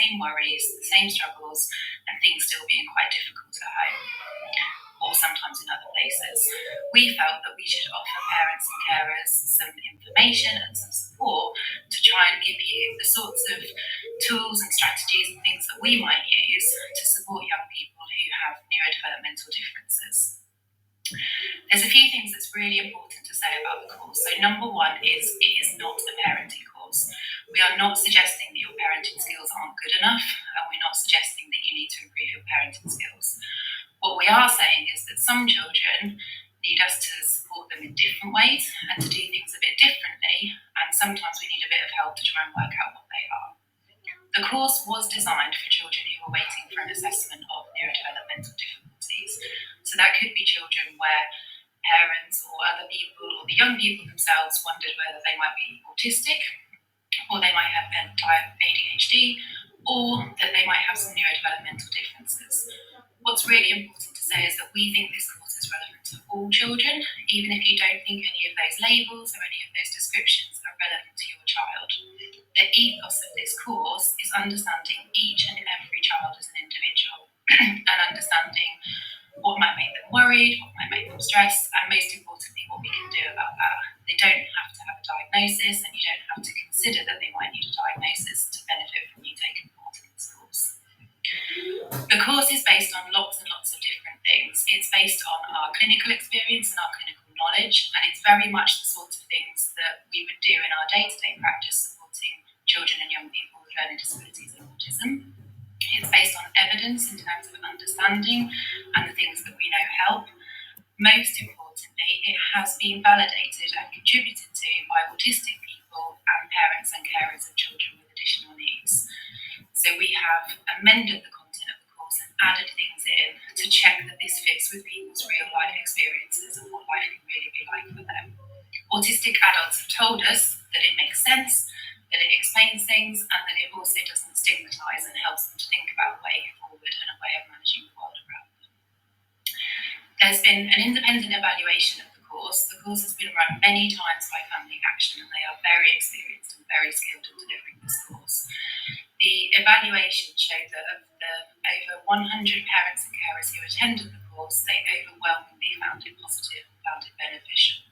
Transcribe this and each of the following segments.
same worries, the same struggles, and things still being quite difficult at home, or sometimes in other places. We felt that we should offer parents and carers some information and some support to try and give you the sorts of tools and strategies and things that we might use to support young people who have neurodevelopmental differences. There's a few things that's really important to say about the course. So number one is it is not a parenting course. We are not suggesting that your parenting skills aren't good enough, and we're not suggesting that you need to improve your parenting skills. What we are saying is that some children need us to support them in different ways and to do things a bit differently, and sometimes we need a bit of help to try and work out what they are. The course was designed for children who were waiting for an assessment of neurodevelopmental difficulties. So that could be children where parents or other people or the young people themselves wondered whether they might be autistic, or they might have ADHD, or that they might have some neurodevelopmental differences. What's really important to say is that we think this course is relevant to all children, even if you don't think any of those labels or any of those descriptions are relevant to your child. The ethos of this course is understanding each and every child as an individual and understanding what might make them worried, what might make them stressed, and most importantly, what we can do about that. They don't have to have a diagnosis, and you don't have to consider that they might need a diagnosis to benefit from you taking part in this course. The course is based on lots and lots of different things. It's based on our clinical experience and our clinical knowledge, and it's very much the sorts of things that we would do in our day-to-day practice supporting children and young people with learning disabilities and autism. It's based on evidence in terms of understanding and the things that we know help. Most importantly, it has been validated and contributed to by autistic people and parents and carers of children with additional needs. So we have amended the content of the course and added things in to check that this fits with people's real life experiences and what life can really be like for them. Autistic adults have told us that it makes sense, that it explains things, and that it also doesn't stigmatise and helps them to think about a way forward and a way of managing the world around them. There's been an independent evaluation of the course. The course has been run many times by Family Action, and they are very experienced and very skilled in delivering this course. The evaluation showed that of the over 100 parents and carers who attended the course, they overwhelmingly found it positive and found it beneficial.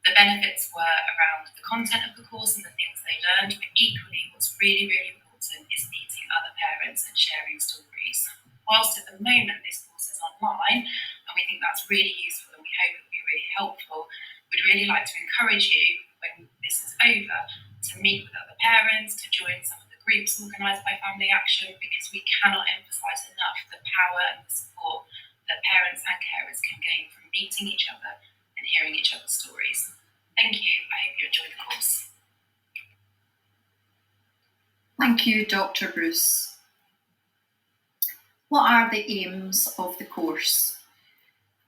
The benefits were around the content of the course and the things they learned, but equally what's really, really important is meeting other parents and sharing stories. Whilst at the moment this course is online, and we think that's really useful and we hope it will be really helpful, we'd really like to encourage you, when this is over, to meet with other parents, to join some of the groups organised by Family Action, because we cannot emphasise enough the power and the support that parents and carers can gain from meeting each other and hearing each other's stories. Thank you. I hope you enjoy the course. Thank you, Dr. Bruce. What are the aims of the course?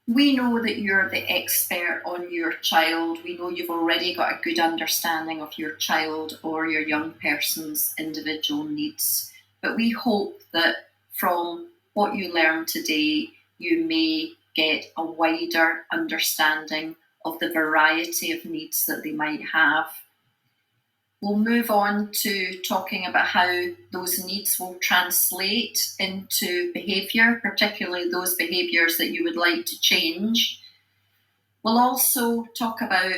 We know that you're the expert on your child. We know you've already got a good understanding of your child or your young person's individual needs. But we hope that from what you learn today, you may get a wider understanding of the variety of needs that they might have. We'll move on to talking about how those needs will translate into behaviour, particularly those behaviours that you would like to change. We'll also talk about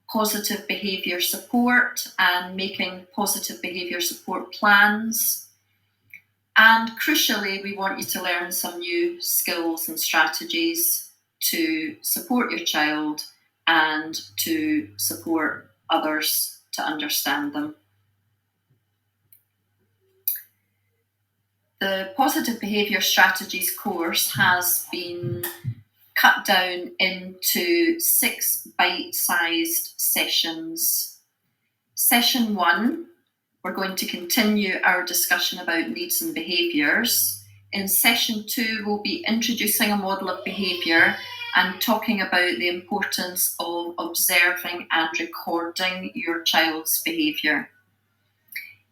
positive behaviour support and making positive behaviour support plans. And crucially, we want you to learn some new skills and strategies to support your child and to support others to understand them. The Positive Behaviour Strategies course has been cut down into 6 bite-sized sessions. Session 1, we're going to continue our discussion about needs and behaviours. In session 2, we'll be introducing a model of behaviour and talking about the importance of observing and recording your child's behaviour.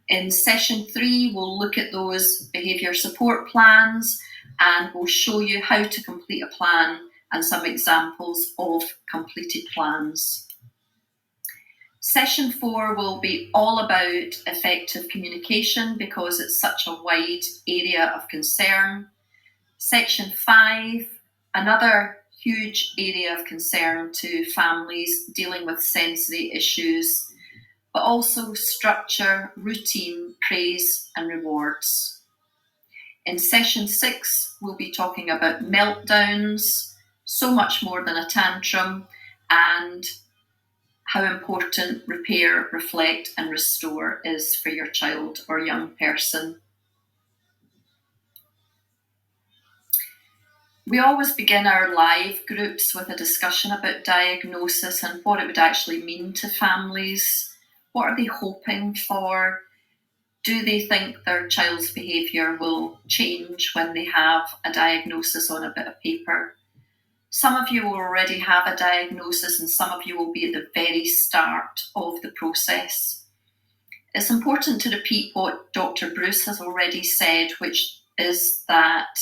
In session 3, we'll look at those behaviour support plans and we'll show you how to complete a plan and some examples of completed plans. Session 4 will be all about effective communication because it's such a wide area of concern. Section 5, another huge area of concern to families dealing with sensory issues, but also structure, routine, praise and rewards. In session 6, we'll be talking about meltdowns, so much more than a tantrum, and how important repair, reflect and restore is for your child or young person. We always begin our live groups with a discussion about diagnosis and what it would actually mean to families. What are they hoping for? Do they think their child's behaviour will change when they have a diagnosis on a bit of paper? Some of you will already have a diagnosis and some of you will be at the very start of the process. It's important to repeat what Dr. Bruce has already said, which is that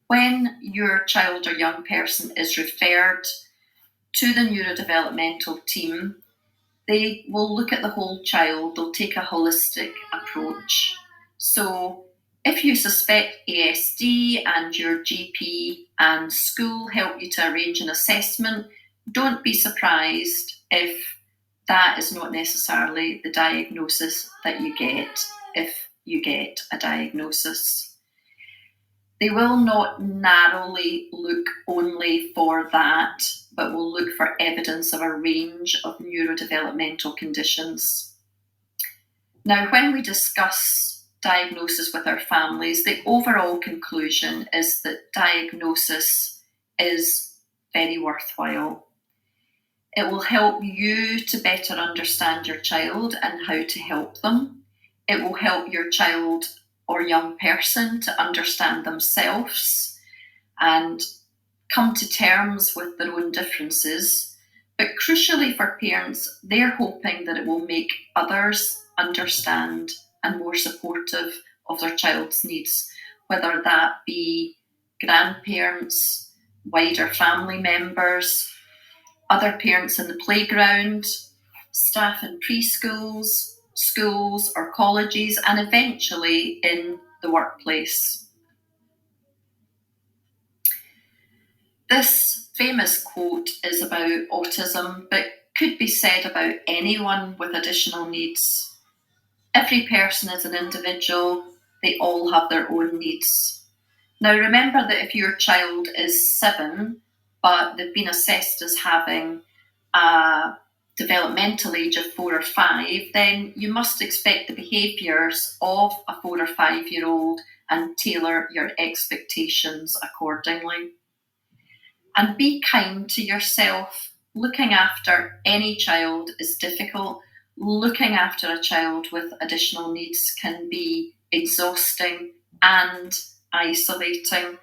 when your child or young person is referred to the neurodevelopmental team, they will look at the whole child, they'll take a holistic approach. So if you suspect ASD and your GP and school help you to arrange an assessment, don't be surprised if that is not necessarily the diagnosis that you get if you get a diagnosis. They will not narrowly look only for that, but will look for evidence of a range of neurodevelopmental conditions. Now, when we discuss diagnosis with our families, the overall conclusion is that diagnosis is very worthwhile. It will help you to better understand your child and how to help them. It will help your child or young person to understand themselves and come to terms with their own differences. But crucially for parents, they're hoping that it will make others understand and more supportive of their child's needs, whether that be grandparents, wider family members, other parents in the playground, staff in preschools, schools or colleges, and eventually in the workplace. This famous quote is about autism, but could be said about anyone with additional needs. Every person is an individual, they all have their own needs. Now remember that if your child is 7, but they've been assessed as having a developmental age of 4 or 5, then you must expect the behaviours of a 4 or 5-year-old and tailor your expectations accordingly. And be kind to yourself. Looking after any child is difficult. Looking after a child with additional needs can be exhausting and isolating.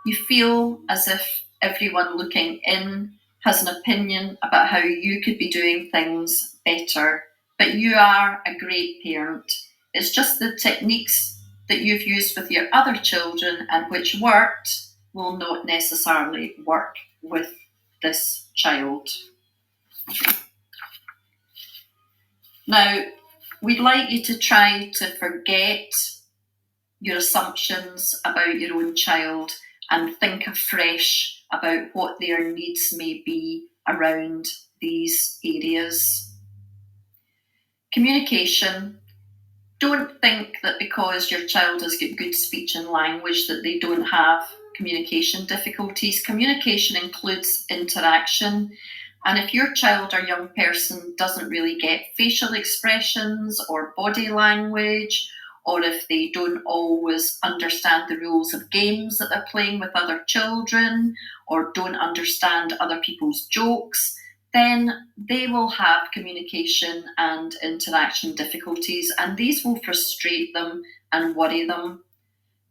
You feel as if everyone looking in has an opinion about how you could be doing things better, but you are a great parent. It's just the techniques that you've used with your other children and which worked will not necessarily work with this child. Now, we'd like you to try to forget your assumptions about your own child and think afresh about what their needs may be around these areas. Communication. Don't think that because your child has got good speech and language that they don't have communication difficulties. Communication includes interaction. And if your child or young person doesn't really get facial expressions or body language, or if they don't always understand the rules of games that they're playing with other children, or don't understand other people's jokes, then they will have communication and interaction difficulties, and these will frustrate them and worry them.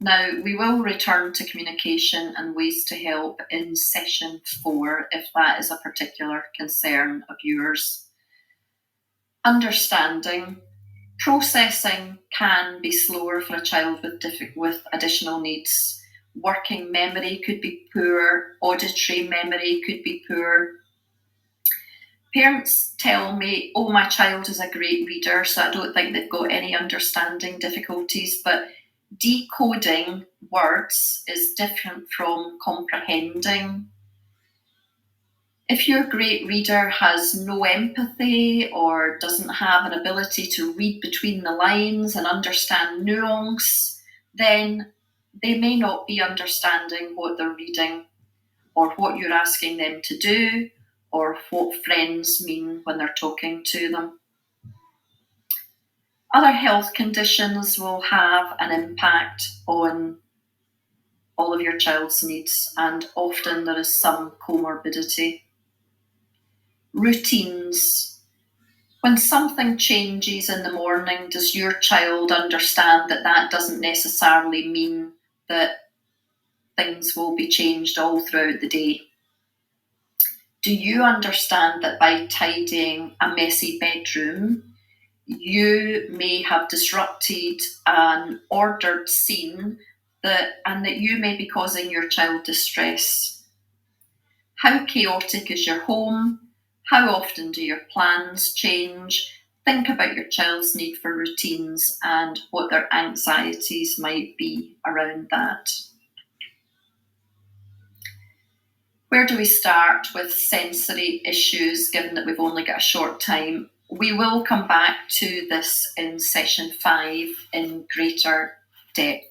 Now, we will return to communication and ways to help in session 4 if that is a particular concern of yours. Understanding. Processing can be slower for a child with additional needs. Working memory could be poor, auditory memory could be poor. Parents tell me, oh, my child is a great reader, so I don't think they've got any understanding difficulties, but decoding words is different from comprehending. If your great reader has no empathy or doesn't have an ability to read between the lines and understand nuance, then they may not be understanding what they're reading or what you're asking them to do or what friends mean when they're talking to them. Other health conditions will have an impact on all of your child's needs, and often there is some comorbidity. Routines. When something changes in the morning, does your child understand that that doesn't necessarily mean that things will be changed all throughout the day? Do you understand that by tidying a messy bedroom, you may have disrupted an ordered scene and that you may be causing your child distress? How chaotic is your home? How often do your plans change? Think about your child's need for routines and what their anxieties might be around that. Where do we start with sensory issues, given that we've only got a short time? We will come back to this in session 5 in greater depth.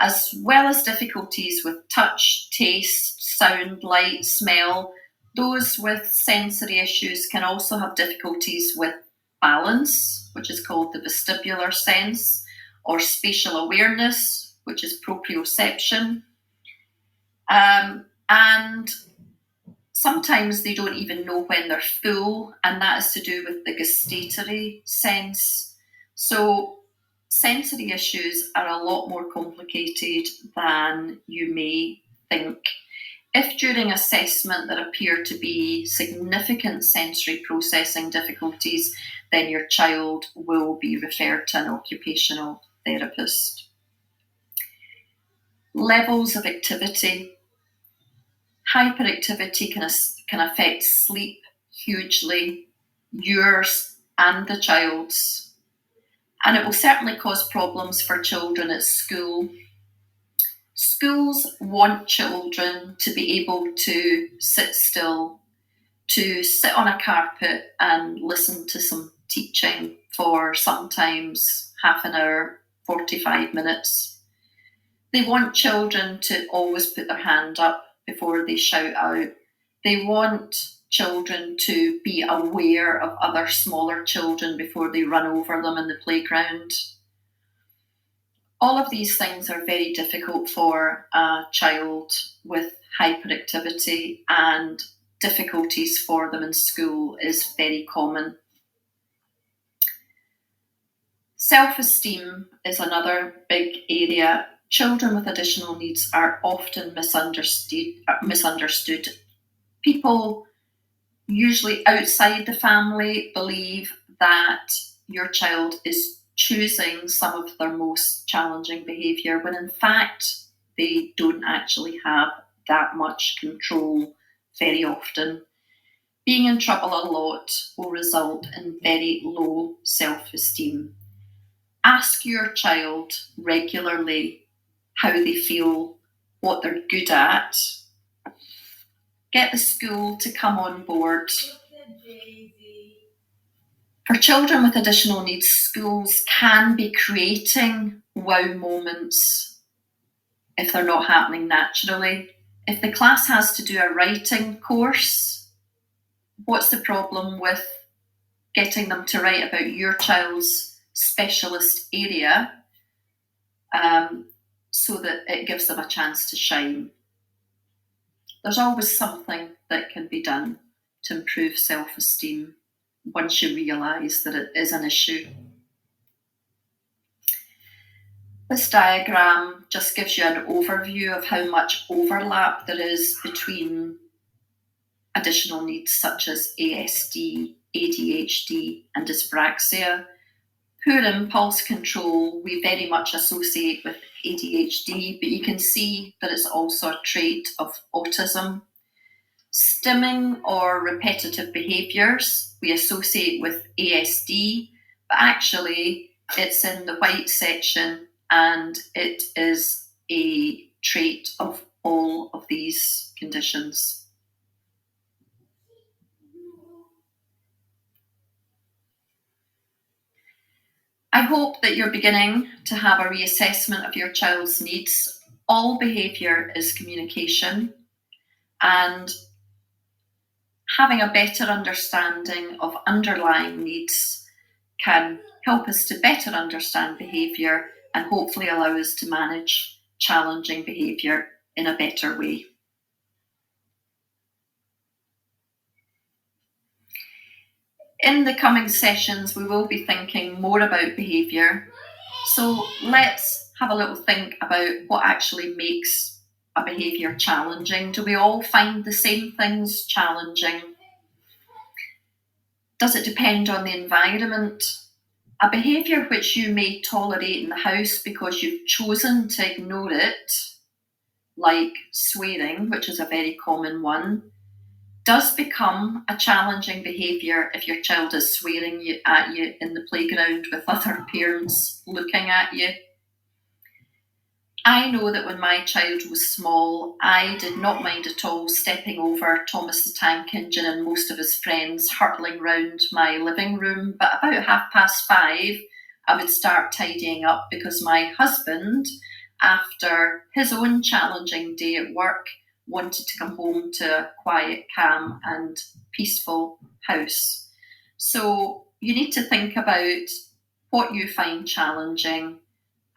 As well as difficulties with touch, taste, sound, light, smell, those with sensory issues can also have difficulties with balance, which is called the vestibular sense, or spatial awareness, which is proprioception. And sometimes they don't even know when they're full, and that is to do with the gustatory sense. So sensory issues are a lot more complicated than you may think. If during assessment there appear to be significant sensory processing difficulties, then your child will be referred to an occupational therapist. Levels of activity. Hyperactivity can affect sleep hugely, yours and the child's, and it will certainly cause problems for children at school. Schools want children to be able to sit still, to sit on a carpet and listen to some teaching for sometimes half an hour, 45 minutes. They want children to always put their hand up before they shout out. They want children to be aware of other smaller children before they run over them in the playground. All of these things are very difficult for a child with hyperactivity, and difficulties for them in school is very common. Self-esteem is another big area. Children with additional needs are often misunderstood. People, usually outside the family, believe that your child is choosing some of their most challenging behaviour, when in fact they don't actually have that much control very often. Being in trouble a lot will result in very low self-esteem. Ask your child regularly how they feel, what they're good at. Get the school to come on board. For children with additional needs, schools can be creating wow moments if they're not happening naturally. If the class has to do a writing course, what's the problem with getting them to write about your child's specialist area so that it gives them a chance to shine? There's always something that can be done to improve self-esteem once you realise that it is an issue. This diagram just gives you an overview of how much overlap there is between additional needs such as ASD, ADHD, and dyspraxia. Poor impulse control we very much associate with ADHD, but you can see that it's also a trait of autism. Stimming or repetitive behaviours we associate with ASD, but actually it's in the white section and it is a trait of all of these conditions. I hope that you're beginning to have a reassessment of your child's needs. All behaviour is communication, and having a better understanding of underlying needs can help us to better understand behaviour and hopefully allow us to manage challenging behaviour in a better way. In the coming sessions, we will be thinking more about behaviour. So let's have a little think about what actually makes a behaviour challenging. Do we all find the same things challenging? Does it depend on the environment? A behaviour which you may tolerate in the house because you've chosen to ignore it, like swearing, which is a very common one, does become a challenging behaviour if your child is swearing at you in the playground with other parents looking at you. I know that when my child was small, I did not mind at all stepping over Thomas the Tank Engine and most of his friends hurtling round my living room, but about 5:30, I would start tidying up because my husband, after his own challenging day at work, wanted to come home to a quiet, calm and peaceful house. So you need to think about what you find challenging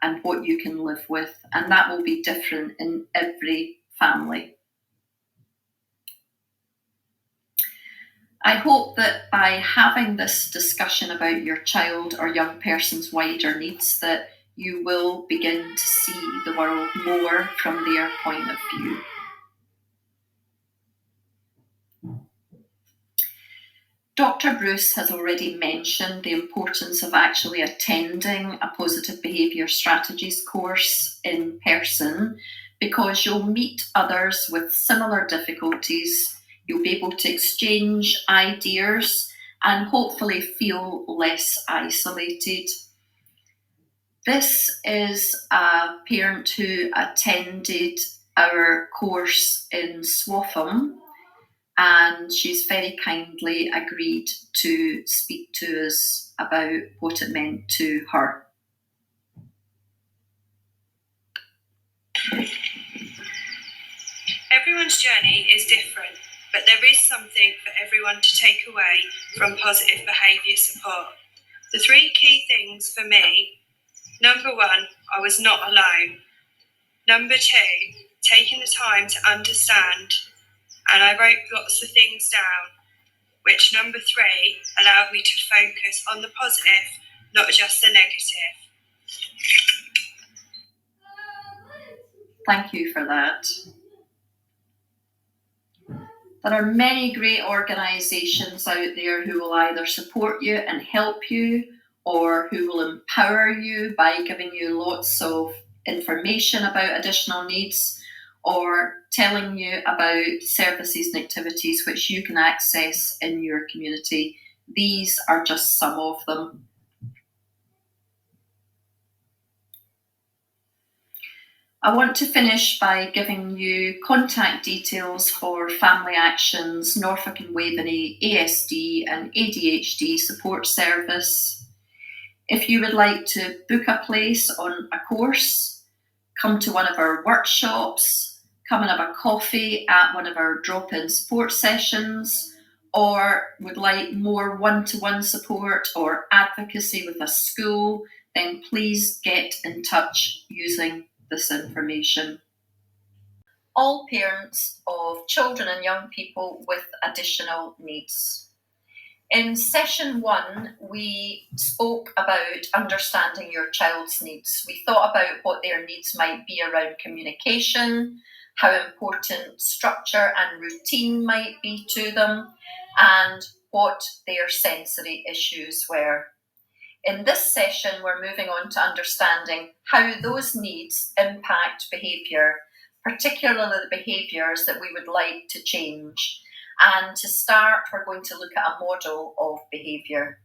and what you can live with, and that will be different in every family. I hope that by having this discussion about your child or young person's wider needs, that you will begin to see the world more from their point of view. Dr. Bruce has already mentioned the importance of actually attending a positive behaviour strategies course in person, because you'll meet others with similar difficulties, you'll be able to exchange ideas and hopefully feel less isolated. This is a parent who attended our course in Swaffham, and she's very kindly agreed to speak to us about what it meant to her. Everyone's journey is different, but there is something for everyone to take away from positive behaviour support. The 3 key things for me: number 1, I was not alone. Number 2, taking the time to understand, and I wrote lots of things down, which number 3 allowed me to focus on the positive, not just the negative. Thank you for that. There are many great organisations out there who will either support you and help you, or who will empower you by giving you lots of information about additional needs, or telling you about services and activities which you can access in your community. These are just some of them. I want to finish by giving you contact details for Family Action's Norfolk and Waveney ASD and ADHD support service. If you would like to book a place on a course, come to one of our workshops, come and have a coffee at one of our drop-in support sessions, or would like more one-to-one support or advocacy with a school, then please get in touch using this information. All parents of children and young people with additional needs. In session 1, we spoke about understanding your child's needs. We thought about what their needs might be around communication, how important structure and routine might be to them, and what their sensory issues were. In this session, we're moving on to understanding how those needs impact behaviour, particularly the behaviours that we would like to change. And to start, we're going to look at a model of behaviour.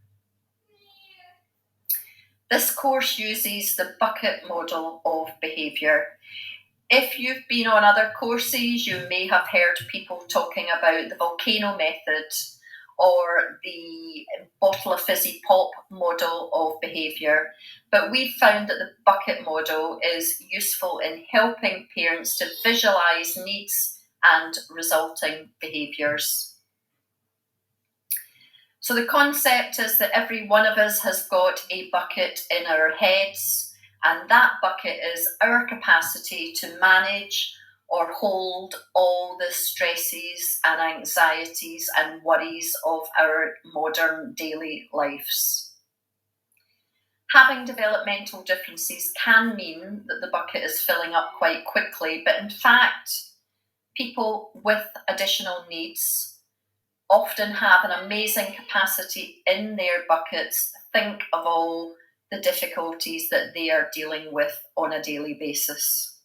This course uses the bucket model of behaviour. If you've been on other courses, you may have heard people talking about the volcano method or the bottle of fizzy pop model of behaviour. But we've found that the bucket model is useful in helping parents to visualise needs and resulting behaviours. So the concept is that every one of us has got a bucket in our heads, and that bucket is our capacity to manage or hold all the stresses and anxieties and worries of our modern daily lives. Having developmental differences can mean that the bucket is filling up quite quickly, but in fact, people with additional needs often have an amazing capacity in their buckets to think of all the difficulties that they are dealing with on a daily basis.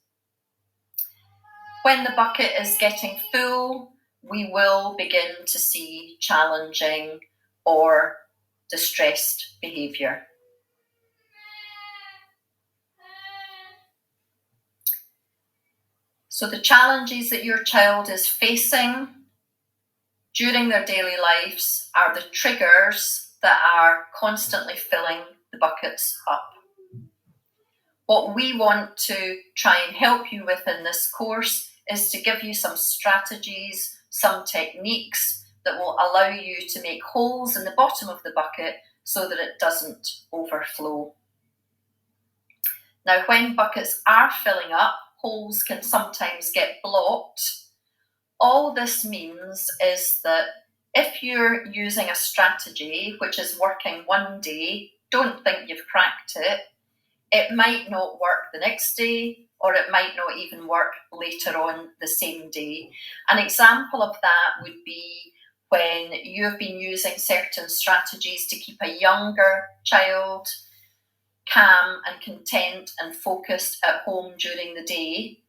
When the bucket is getting full, we will begin to see challenging or distressed behaviour. So the challenges that your child is facing during their daily lives are the triggers that are constantly filling the buckets up. What we want to try and help you with in this course is to give you some strategies, some techniques that will allow you to make holes in the bottom of the bucket so that it doesn't overflow. Now, when buckets are filling up, holes can sometimes get blocked. All this means is that if you're using a strategy which is working one day, don't think you've cracked it. It might not work the next day, or it might not even work later on the same day. An example of that would be when you've been using certain strategies to keep a younger child calm and content and focused at home during the day,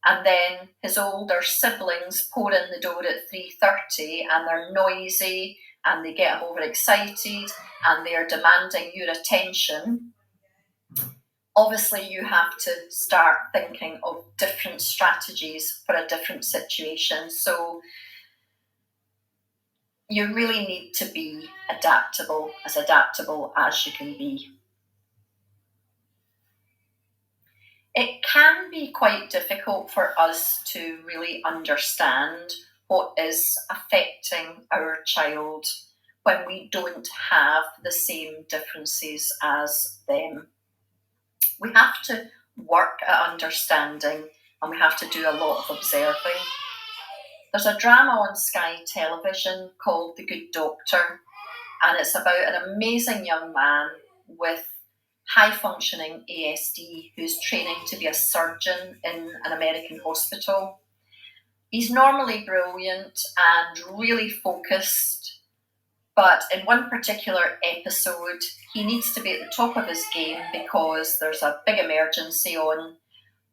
and then his older siblings pour in the door at 3:30 and they're noisy and they get him overexcited and they're demanding your attention. Obviously, you have to start thinking of different strategies for a different situation. So you really need to be adaptable as you can be. It can be quite difficult for us to really understand what is affecting our child when we don't have the same differences as them. We have to work at understanding, and we have to do a lot of observing. There's a drama on Sky Television called The Good Doctor, and it's about an amazing young man with high-functioning ASD who's training to be a surgeon in an American hospital. He's normally brilliant and really focused, but in one particular episode, he needs to be at the top of his game because there's a big emergency on,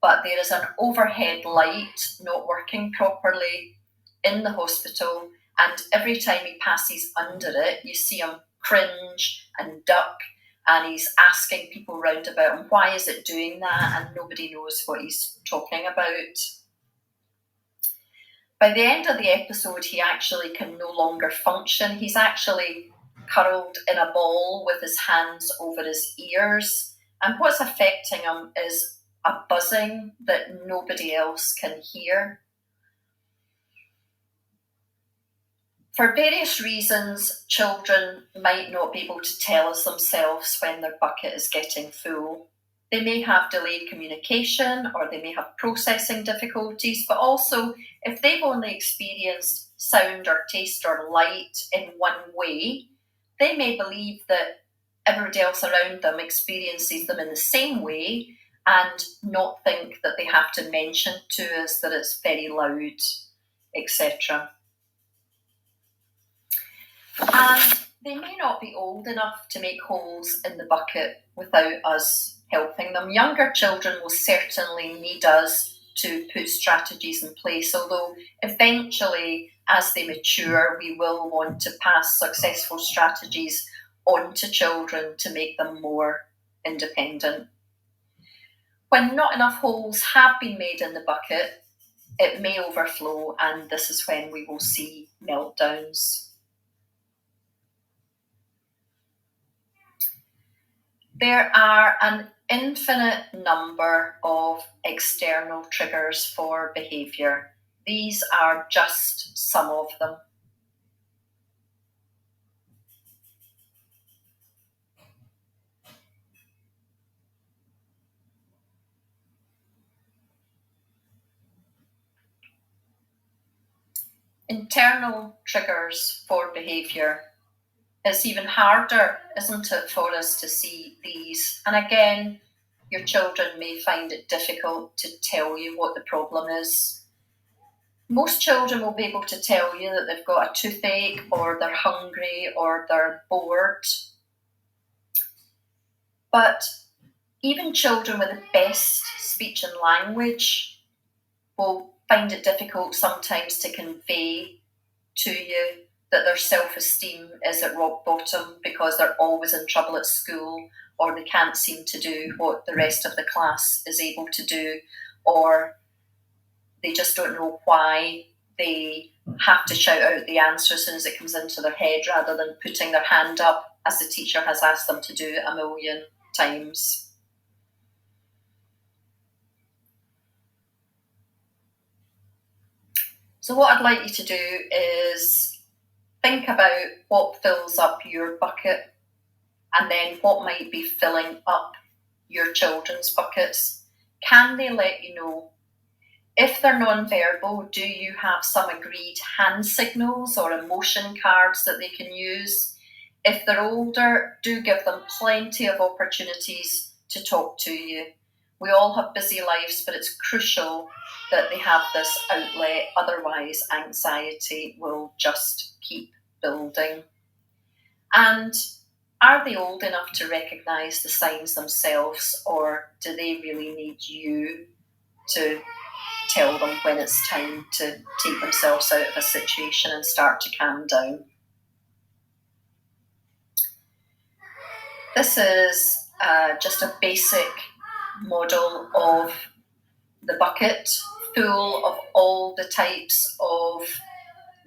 but there is an overhead light not working properly in the hospital, and every time he passes under it, you see him cringe and duck, and he's asking people round about him, why is it doing that? And nobody knows what he's talking about. By the end of the episode, he actually can no longer function. He's actually curled in a ball with his hands over his ears. And what's affecting him is a buzzing that nobody else can hear. For various reasons, children might not be able to tell us themselves when their bucket is getting full. They may have delayed communication, or they may have processing difficulties, but also if they've only experienced sound or taste or light in one way, they may believe that everybody else around them experiences them in the same way and not think that they have to mention to us that it's very loud, etc. And they may not be old enough to make holes in the bucket without us helping them. Younger children will certainly need us to put strategies in place, although eventually as they mature, we will want to pass successful strategies on to children to make them more independent. When not enough holes have been made in the bucket, it may overflow, and this is when we will see meltdowns. There are an infinite number of external triggers for behaviour. These are just some of them. Internal triggers for behaviour. It's even harder, isn't it, for us to see these? And again, your children may find it difficult to tell you what the problem is. Most children will be able to tell you that they've got a toothache, or they're hungry, or they're bored. But even children with the best speech and language will find it difficult sometimes to convey to you that their self-esteem is at rock bottom because they're always in trouble at school, or they can't seem to do what the rest of the class is able to do, or they just don't know why they have to shout out the answer as soon as it comes into their head rather than putting their hand up as the teacher has asked them to do a million times. So what I'd like you to do is think about what fills up your bucket, and then what might be filling up your children's buckets. Can they let you know? If they're non-verbal, do you have some agreed hand signals or emotion cards that they can use? If they're older, do give them plenty of opportunities to talk to you. We all have busy lives, but it's crucial that they have this outlet, otherwise anxiety will just keep building. And are they old enough to recognise the signs themselves, or do they really need you to tell them when it's time to take themselves out of a situation and start to calm down? This is just a basic model of the bucket, full of all the types of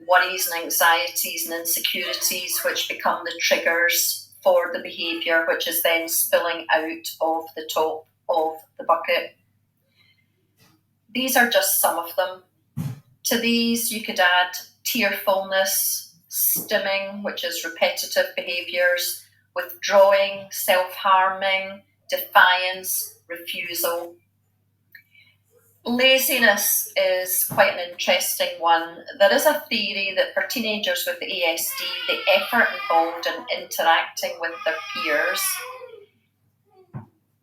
worries and anxieties and insecurities which become the triggers for the behaviour, which is then spilling out of the top of the bucket. These are just some of them. To these you could add tearfulness, stimming, which is repetitive behaviours, withdrawing, self-harming, defiance, refusal. Laziness is quite an interesting one. There is a theory that for teenagers with ASD, the effort involved in interacting with their peers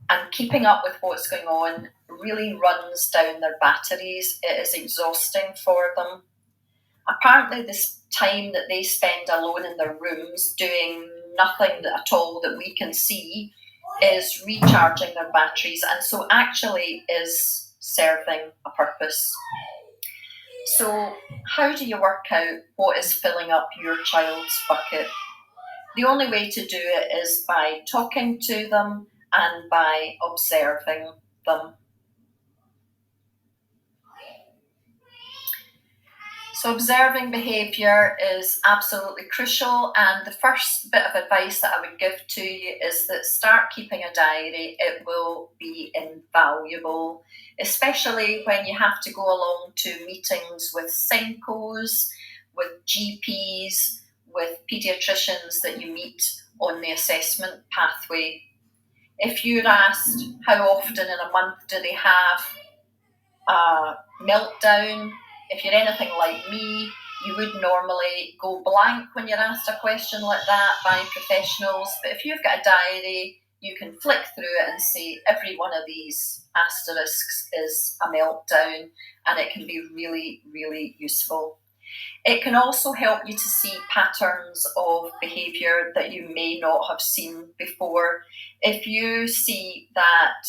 and keeping up with what's going on really runs down their batteries. It is exhausting for them. Apparently, this time that they spend alone in their rooms doing nothing at all that we can see is recharging their batteries, and so actually is serving a purpose. So how do you work out what is filling up your child's bucket? The only way to do it is by talking to them and by observing them. So observing behaviour is absolutely crucial, and the first bit of advice that I would give to you is that start keeping a diary. It will be invaluable, especially when you have to go along to meetings with SENCOs, with GPs, with paediatricians that you meet on the assessment pathway. If you're asked how often in a month do they have a meltdown, if you're anything like me, you would normally go blank when you're asked a question like that by professionals. But if you've got a diary, you can flick through it and see every one of these asterisks is a meltdown, and it can be really, really useful. It can also help you to see patterns of behaviour that you may not have seen before. If you see that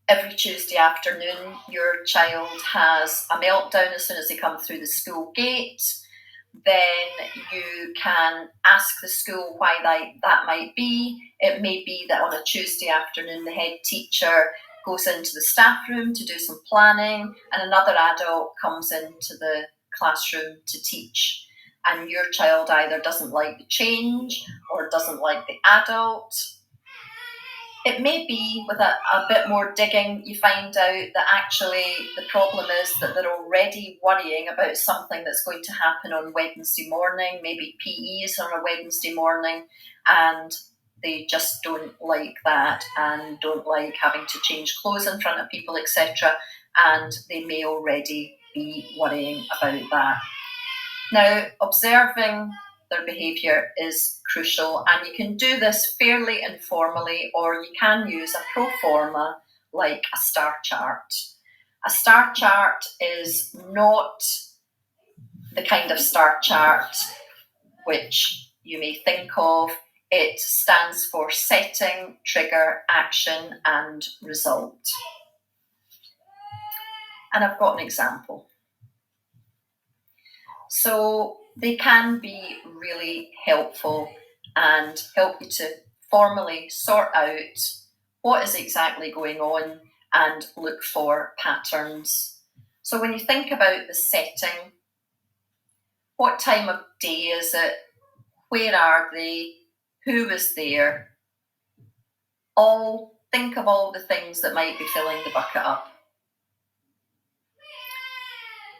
every Tuesday afternoon your child has a meltdown as soon as they come through the school gate, then you can ask the school why that might be. It may be that on a Tuesday afternoon the head teacher goes into the staff room to do some planning and another adult comes into the classroom to teach, and your child either doesn't like the change or doesn't like the adult. It may be with a bit more digging you find out that actually the problem is that they're already worrying about something that's going to happen on Wednesday morning. Maybe PE is on a Wednesday morning and they just don't like that and don't like having to change clothes in front of people, etc. And they may already be worrying about that. Now, observing their behaviour is crucial, and you can do this fairly informally, or you can use a pro forma like a star chart. A star chart is not the kind of star chart which you may think of. It stands for setting, trigger, action, and result. And I've got an example. So they can be really helpful and help you to formally sort out what is exactly going on and look for patterns. So when you think about the setting, what time of day is it? Where are they? Who is there? Think of all the things that might be filling the bucket up.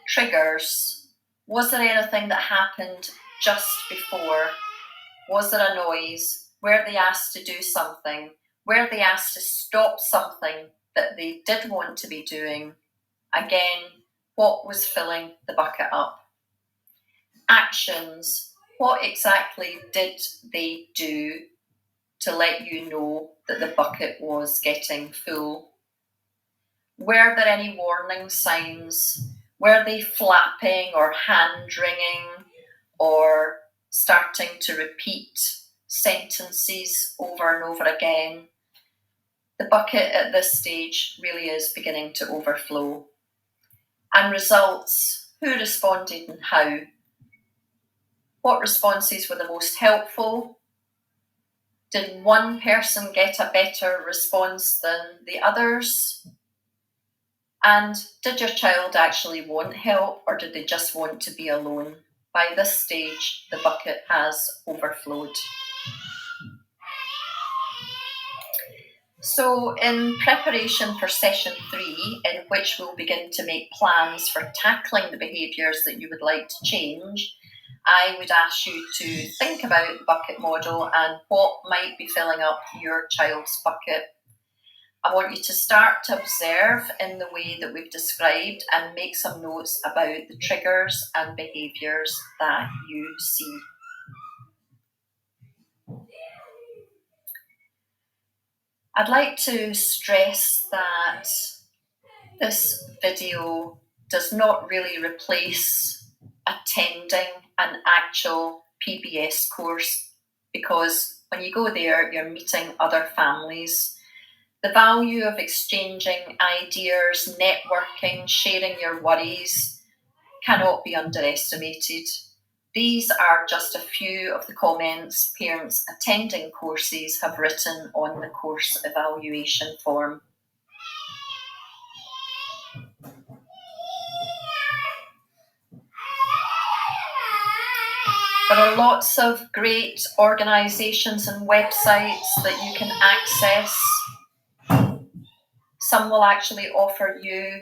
Triggers. Was there anything that happened just before? Was there a noise? Were they asked to do something? Were they asked to stop something that they did want to be doing? Again, what was filling the bucket up? Actions. What exactly did they do to let you know that the bucket was getting full? Were there any warning signs? Were they flapping or hand-wringing or starting to repeat sentences over and over again? The bucket at this stage really is beginning to overflow. And results, who responded and how? What responses were the most helpful? Did one person get a better response than the others? And did your child actually want help, or did they just want to be alone? By this stage, the bucket has overflowed. So in preparation for session 3, in which we'll begin to make plans for tackling the behaviours that you would like to change, I would ask you to think about the bucket model and what might be filling up your child's bucket. I want you to start to observe in the way that we've described and make some notes about the triggers and behaviours that you see. I'd like to stress that this video does not really replace attending an actual PBS course, because when you go there, you're meeting other families. The value of exchanging ideas, networking, sharing your worries cannot be underestimated. These are just a few of the comments parents attending courses have written on the course evaluation form. There are lots of great organisations and websites that you can access. Some will actually offer you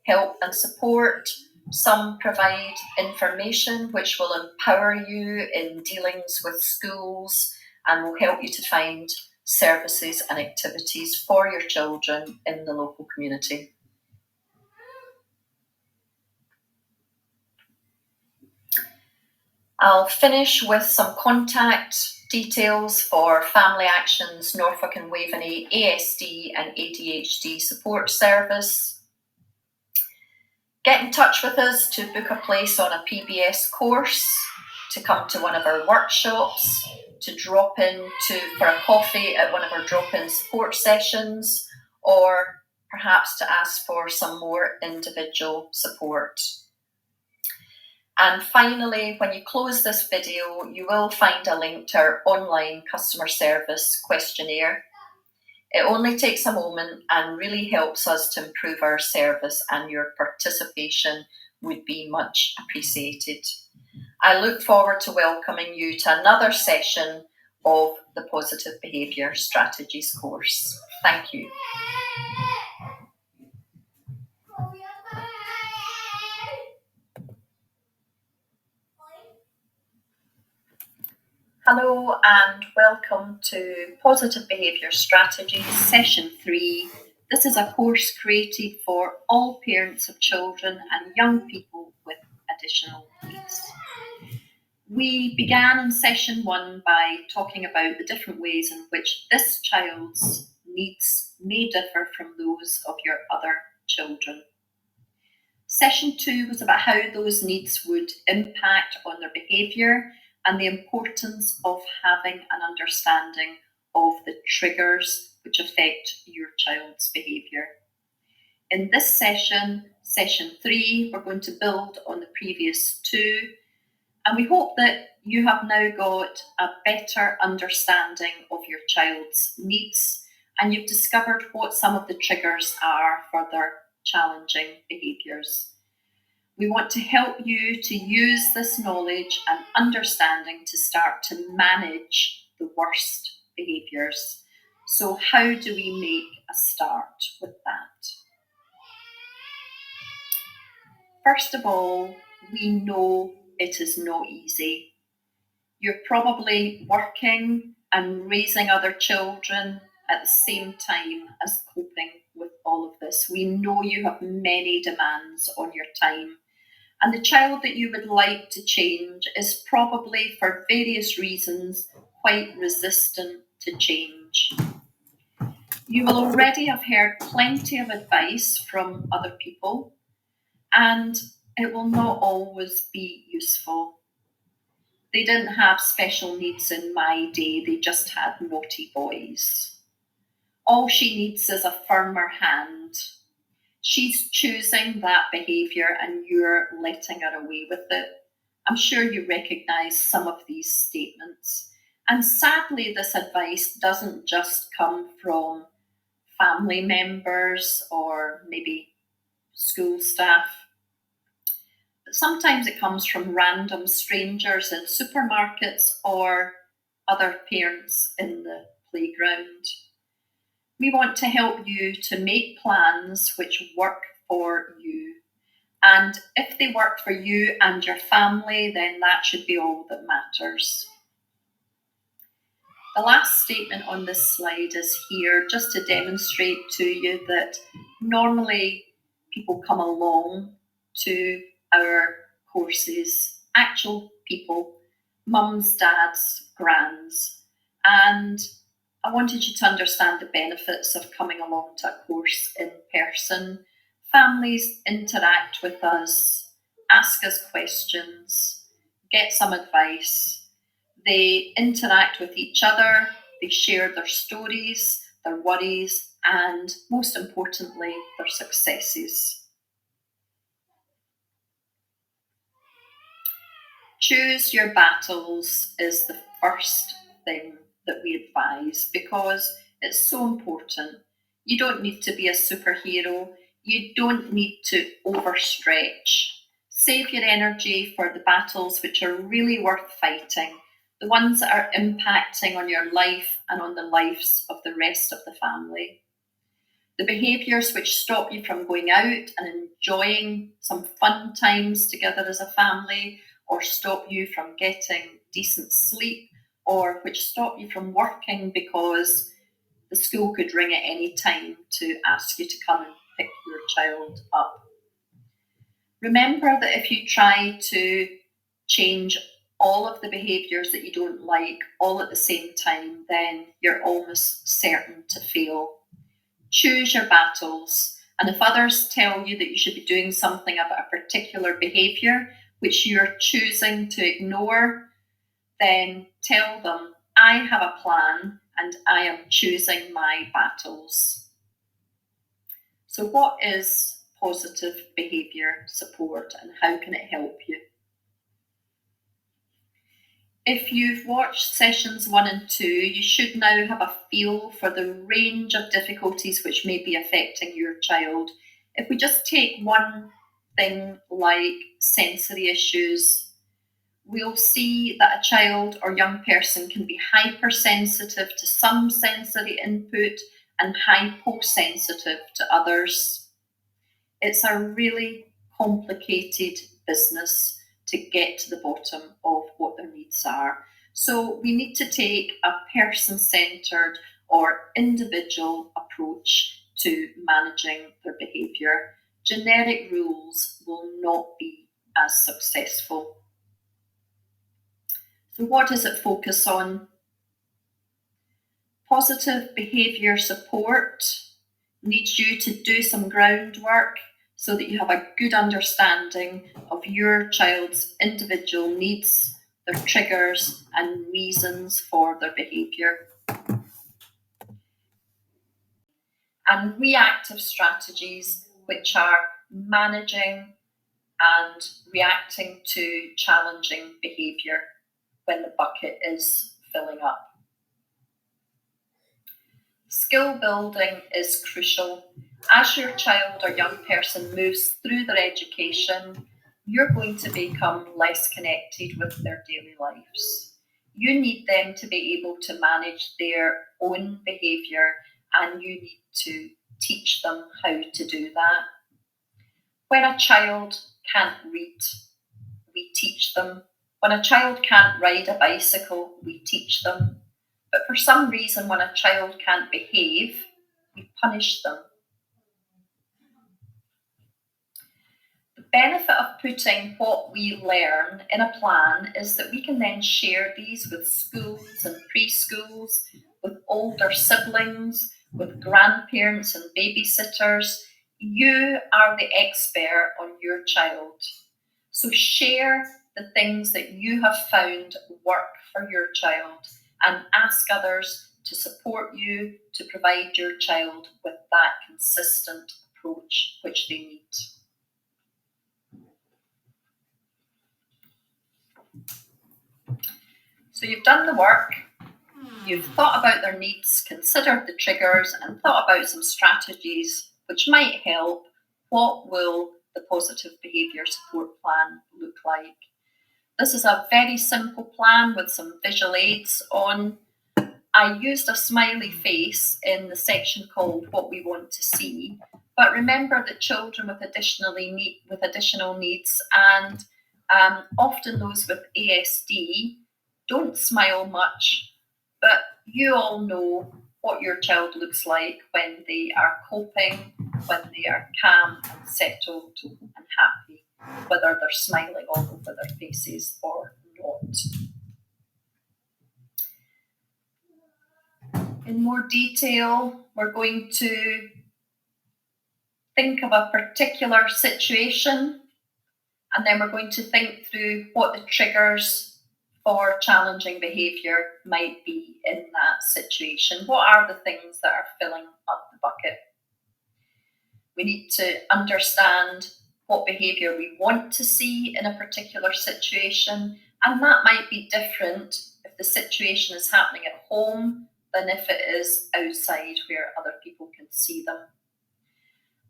help and support. Some provide information which will empower you in dealings with schools and will help you to find services and activities for your children in the local community. I'll finish with some contact details for Family Action's Norfolk and Waveney ASD and ADHD support service. Get in touch with us to book a place on a PBS course, to come to one of our workshops, to drop in for a coffee at one of our drop-in support sessions, or perhaps to ask for some more individual support. And finally, when you close this video, you will find a link to our online customer service questionnaire. It only takes a moment and really helps us to improve our service, and your participation would be much appreciated. I look forward to welcoming you to another session of the Positive Behaviour Strategies course. Thank you. Hello and welcome to Positive Behaviour Strategies Session 3. This is a course created for all parents of children and young people with additional needs. We began in Session 1 by talking about the different ways in which this child's needs may differ from those of your other children. Session 2 was about how those needs would impact on their behaviour and the importance of having an understanding of the triggers which affect your child's behaviour. In this session, Session 3, we're going to build on the previous two, and we hope that you have now got a better understanding of your child's needs, and you've discovered what some of the triggers are for their challenging behaviours. We want to help you to use this knowledge and understanding to start to manage the worst behaviours. So how do we make a start with that? First of all, we know it is not easy. You're probably working and raising other children at the same time as coping with all of this. We know you have many demands on your time. And the child that you would like to change is probably, for various reasons, quite resistant to change. You will already have heard plenty of advice from other people, and it will not always be useful. They didn't have special needs in my day, they just had naughty boys. All she needs is a firmer hand. She's choosing that behaviour and you're letting her away with it. I'm sure you recognise some of these statements. And sadly, this advice doesn't just come from family members or maybe school staff. But sometimes it comes from random strangers in supermarkets or other parents in the playground. We want to help you to make plans which work for you. And if they work for you and your family, then that should be all that matters. The last statement on this slide is here just to demonstrate to you that normally people come along to our courses, actual people, mums, dads, grands, and I wanted you to understand the benefits of coming along to a course in person. Families interact with us, ask us questions, get some advice. They interact with each other, they share their stories, their worries, and most importantly, their successes. Choose your battles is the first thing that we advise because it's so important. You don't need to be a superhero. You don't need to overstretch. Save your energy for the battles which are really worth fighting, the ones that are impacting on your life and on the lives of the rest of the family. The behaviours which stop you from going out and enjoying some fun times together as a family, or stop you from getting decent sleep, or which stop you from working because the school could ring at any time to ask you to come and pick your child up. Remember that if you try to change all of the behaviours that you don't like all at the same time, then you're almost certain to fail. Choose your battles, and if others tell you that you should be doing something about a particular behaviour which you're choosing to ignore, then tell them, I have a plan and I am choosing my battles. So what is positive behaviour support and how can it help you? If you've watched sessions 1 and 2, you should now have a feel for the range of difficulties which may be affecting your child. If we just take one thing like sensory issues, we'll see that a child or young person can be hypersensitive to some sensory input and hyposensitive to others. It's a really complicated business to get to the bottom of what their needs are. So we need to take a person-centred or individual approach to managing their behaviour. Generic rules will not be as successful. So what does it focus on? Positive behaviour support needs you to do some groundwork so that you have a good understanding of your child's individual needs, their triggers and reasons for their behaviour. And reactive strategies, which are managing and reacting to challenging behaviour when the bucket is filling up. Skill building is crucial. As your child or young person moves through their education, you're going to become less connected with their daily lives. You need them to be able to manage their own behaviour, and you need to teach them how to do that. When a child can't read, we teach them. When a child can't ride a bicycle, we teach them. But for some reason, when a child can't behave, we punish them. The benefit of putting what we learn in a plan is that we can then share these with schools and preschools, with older siblings, with grandparents and babysitters. You are the expert on your child. So share the things that you have found work for your child and ask others to support you to provide your child with that consistent approach which they need. So you've done the work, you've thought about their needs, considered the triggers, and thought about some strategies which might help. What will the positive behaviour support plan look like? This is a very simple plan with some visual aids on. I used a smiley face in the section called What We Want to See, but remember that children with additional needs and often those with ASD don't smile much, but you all know what your child looks like when they are coping, when they are calm and settled and happy, whether they're smiling all over their faces or not. In more detail, we're going to think of a particular situation, and then we're going to think through what the triggers for challenging behaviour might be in that situation. What are the things that are filling up the bucket? We need to understand what behaviour we want to see in a particular situation, and that might be different if the situation is happening at home than if it is outside where other people can see them.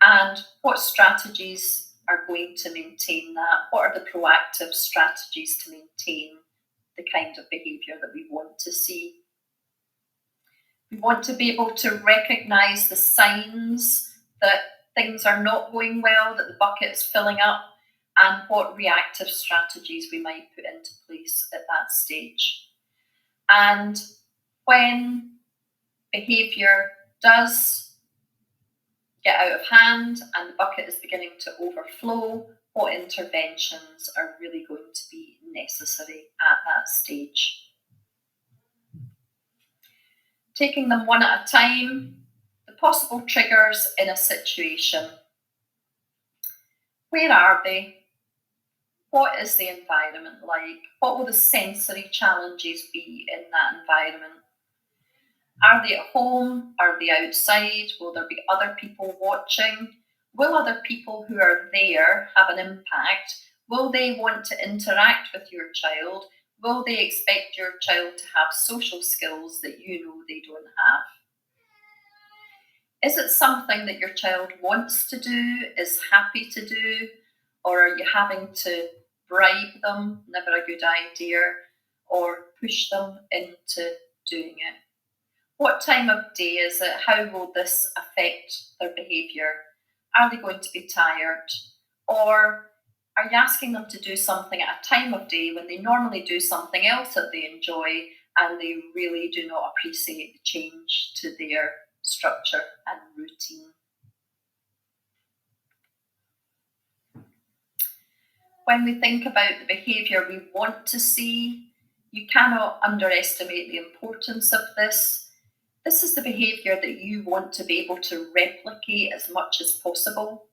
And what strategies are going to maintain that? What are the proactive strategies to maintain the kind of behaviour that we want to see? We want to be able to recognise the signs that things are not going well, that the bucket is filling up, and what reactive strategies we might put into place at that stage. And when behaviour does get out of hand and the bucket is beginning to overflow, what interventions are really going to be necessary at that stage? Taking them one at a time, the possible triggers in a situation. Where are they? What is the environment like? What will the sensory challenges be in that environment? Are they at home? Are they outside? Will there be other people watching? Will other people who are there have an impact? Will they want to interact with your child? Will they expect your child to have social skills that you know they don't have? Is it something that your child wants to do, is happy to do, or are you having to bribe them? Never a good idea. Or push them into doing it. What time of day is it? How will this affect their behaviour? Are they going to be tired? Or are you asking them to do something at a time of day when they normally do something else that they enjoy and they really do not appreciate the change to their structure and routine? When we think about the behaviour we want to see, you cannot underestimate the importance of this. This is the behaviour that you want to be able to replicate as much as possible.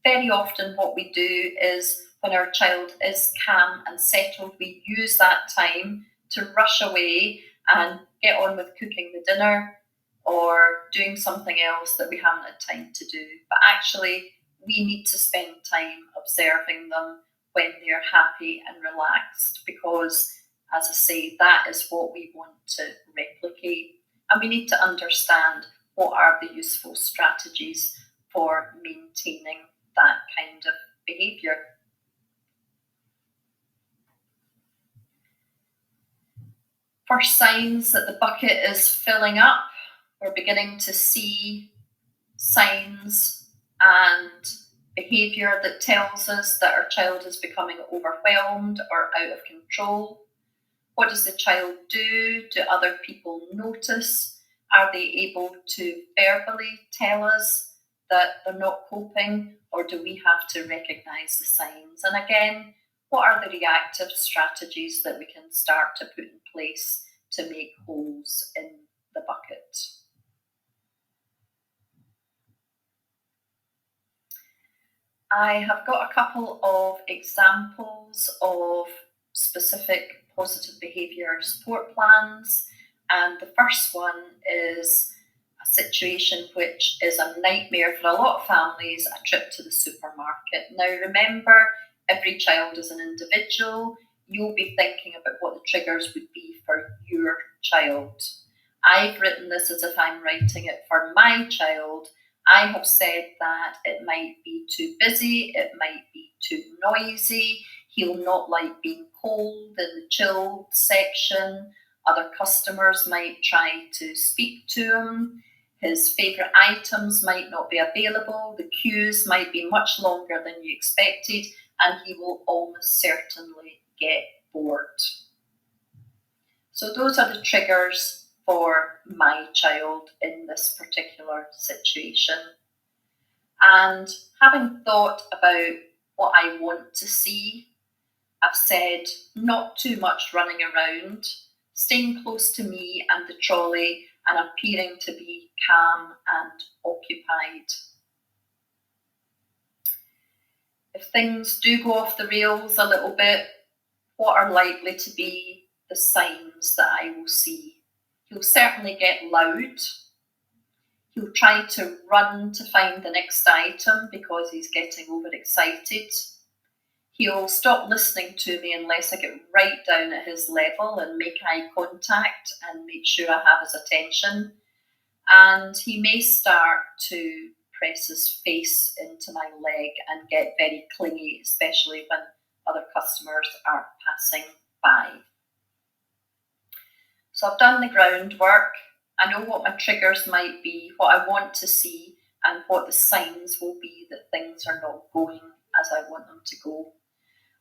Very often what we do is when our child is calm and settled, we use that time to rush away and get on with cooking the dinner or doing something else that we haven't had time to do. But actually, we need to spend time observing them when they're happy and relaxed because, as I say, that is what we want to replicate. And we need to understand what are the useful strategies for maintaining that kind of behaviour. First signs that the bucket is filling up, we're beginning to see signs and behaviour that tells us that our child is becoming overwhelmed or out of control. What does the child do? Do other people notice? Are they able to verbally tell us that they're not coping, or do we have to recognise the signs? And again, what are the reactive strategies that we can start to put in place to make holes in the bucket? I have got a couple of examples of specific positive behaviour support plans, and the first one is a situation which is a nightmare for a lot of families, a trip to the supermarket. Now remember, every child is an individual. You'll be thinking about what the triggers would be for your child. I've written this as if I'm writing it for my child. I have said that it might be too busy, it might be too noisy, he'll not like being cold in the chilled section, other customers might try to speak to him, his favourite items might not be available, the queues might be much longer than you expected, and he will almost certainly get bored. So those are the triggers for my child in this particular situation. And having thought about what I want to see, I've said not too much running around, staying close to me and the trolley and appearing to be calm and occupied. If things do go off the rails a little bit, what are likely to be the signs that I will see? He'll certainly get loud. He'll try to run to find the next item because he's getting overexcited. He'll stop listening to me unless I get right down at his level and make eye contact and make sure I have his attention. And he may start to press his face into my leg and get very clingy, especially when other customers are passing by. So I've done the groundwork. I know what my triggers might be, what I want to see, and what the signs will be that things are not going as I want them to go.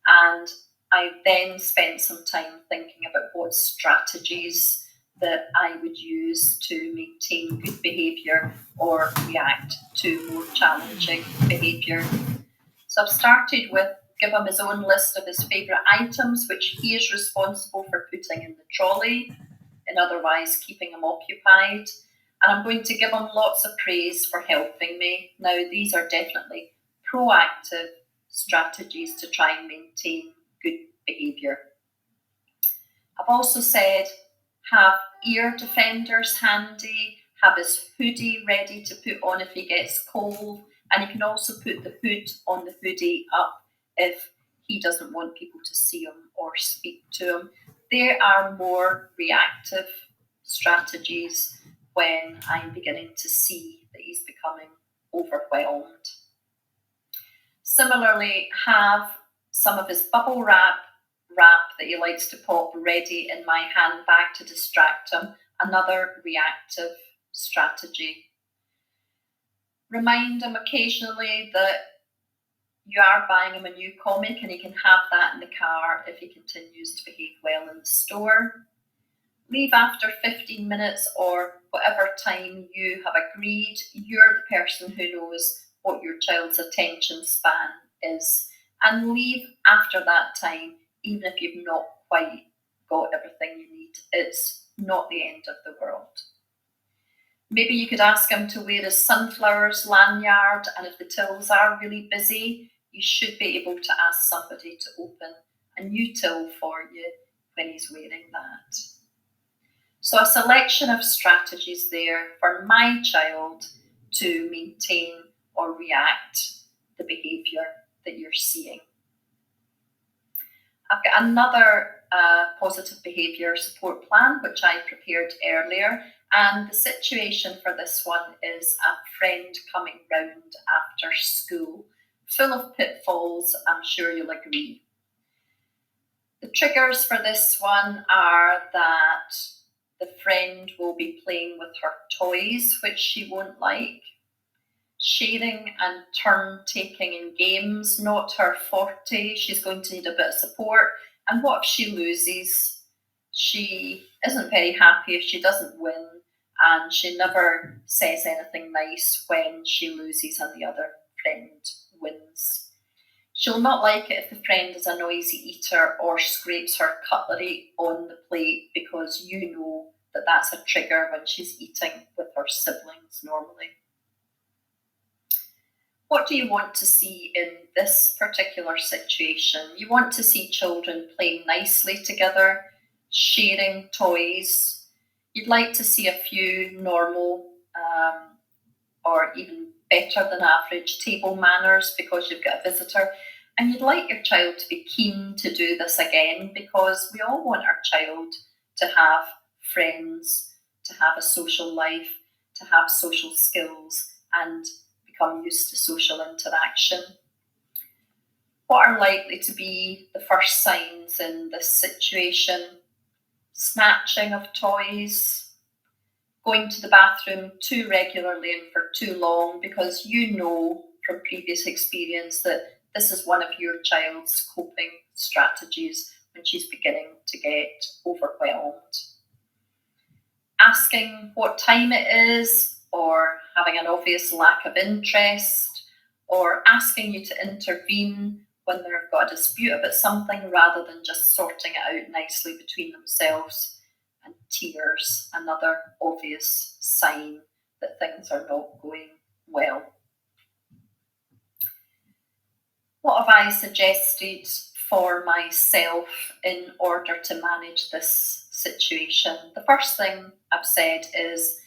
And I then spent some time thinking about what strategies that I would use to maintain good behaviour or react to more challenging behaviour. So I've started with give him his own list of his favourite items, which he is responsible for putting in the trolley, and otherwise keeping him occupied. And I'm going to give him lots of praise for helping me. Now, these are definitely proactive strategies to try and maintain good behaviour. I've also said, Have ear defenders handy, have his hoodie ready to put on if he gets cold, and you can also put the hood on the hoodie up if he doesn't want people to see him or speak to him. There are more reactive strategies when I'm beginning to see that he's becoming overwhelmed. Similarly, have some of his bubble wrap that he likes to pop ready in my handbag to distract him, another reactive strategy. Remind him occasionally that you are buying him a new comic and he can have that in the car if he continues to behave well in the store. Leave after 15 minutes or whatever time you have agreed. You're the person who knows what your child's attention span is, and leave after that time even if you've not quite got everything you need. It's not the end of the world. Maybe you could ask him to wear his sunflowers lanyard, and if the tills are really busy, you should be able to ask somebody to open a new till for you when he's wearing that. So a selection of strategies there for my child to maintain or react the behaviour that you're seeing. I've got another positive behaviour support plan which I prepared earlier, and the situation for this one is a friend coming round after school, full of pitfalls, I'm sure you'll agree. The triggers for this one are that the friend will be playing with her toys, which she won't like. Sharing and turn-taking in games, not her forte. She's going to need a bit of support. And what if she loses? She isn't very happy if she doesn't win, and she never says anything nice when she loses and the other friend wins. She'll not like it if the friend is a noisy eater or scrapes her cutlery on the plate, because you know that that's a trigger when she's eating with her siblings normally. What do you want to see in this particular situation? You want to see children playing nicely together, sharing toys. You'd like to see a few normal or even better than average table manners because you've got a visitor. And you'd like your child to be keen to do this again, because we all want our child to have friends, to have a social life, to have social skills, and become used to social interaction. What are likely to be the first signs in this situation? Snatching of toys, going to the bathroom too regularly and for too long, because you know from previous experience that this is one of your child's coping strategies when she's beginning to get overwhelmed. Asking what time it is, or having an obvious lack of interest, or asking you to intervene when they've got a dispute about something rather than just sorting it out nicely between themselves. And tears, another obvious sign that things are not going well. What have I suggested for myself in order to manage this situation? The first thing I've said is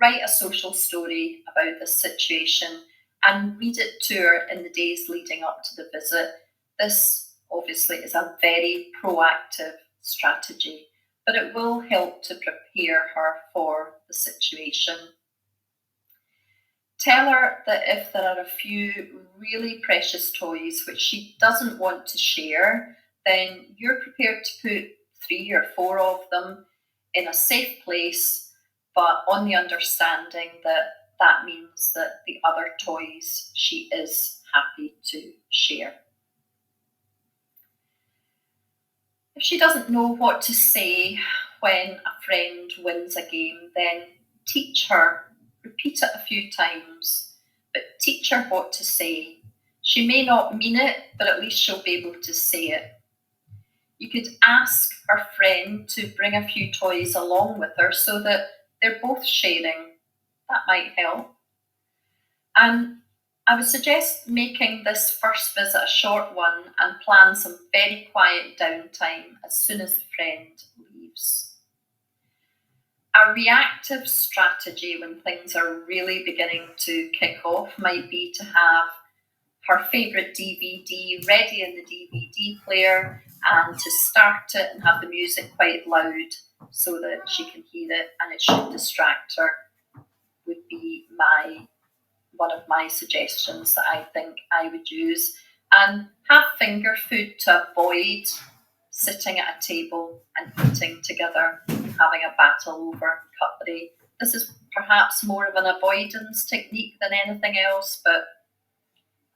write a social story about this situation and read it to her in the days leading up to the visit. This obviously is a very proactive strategy, but it will help to prepare her for the situation. Tell her that if there are a few really precious toys which she doesn't want to share, then you're prepared to put 3 or 4 of them in a safe place, but on the understanding that that means that the other toys she is happy to share. If she doesn't know what to say when a friend wins a game, then teach her. Repeat it a few times, but teach her what to say. She may not mean it, but at least she'll be able to say it. You could ask her friend to bring a few toys along with her so that they're both sharing. That might help. And I would suggest making this first visit a short one and plan some very quiet downtime as soon as the friend leaves. A reactive strategy when things are really beginning to kick off might be to have her favourite DVD ready in the DVD player and to start it and have the music quite loud so that she can hear it and it should distract her, would be one of my suggestions that I think I would use. And have finger food to avoid sitting at a table and eating together, having a battle over cutlery. This is perhaps more of an avoidance technique than anything else, but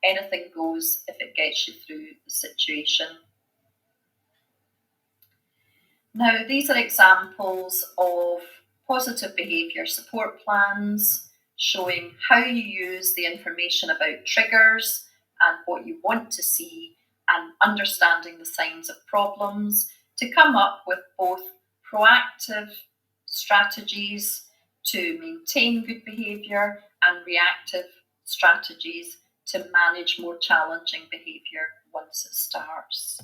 anything goes if it gets you through the situation. Now, these are examples of positive behaviour support plans showing how you use the information about triggers and what you want to see and understanding the signs of problems to come up with both proactive strategies to maintain good behaviour and reactive strategies to manage more challenging behaviour once it starts.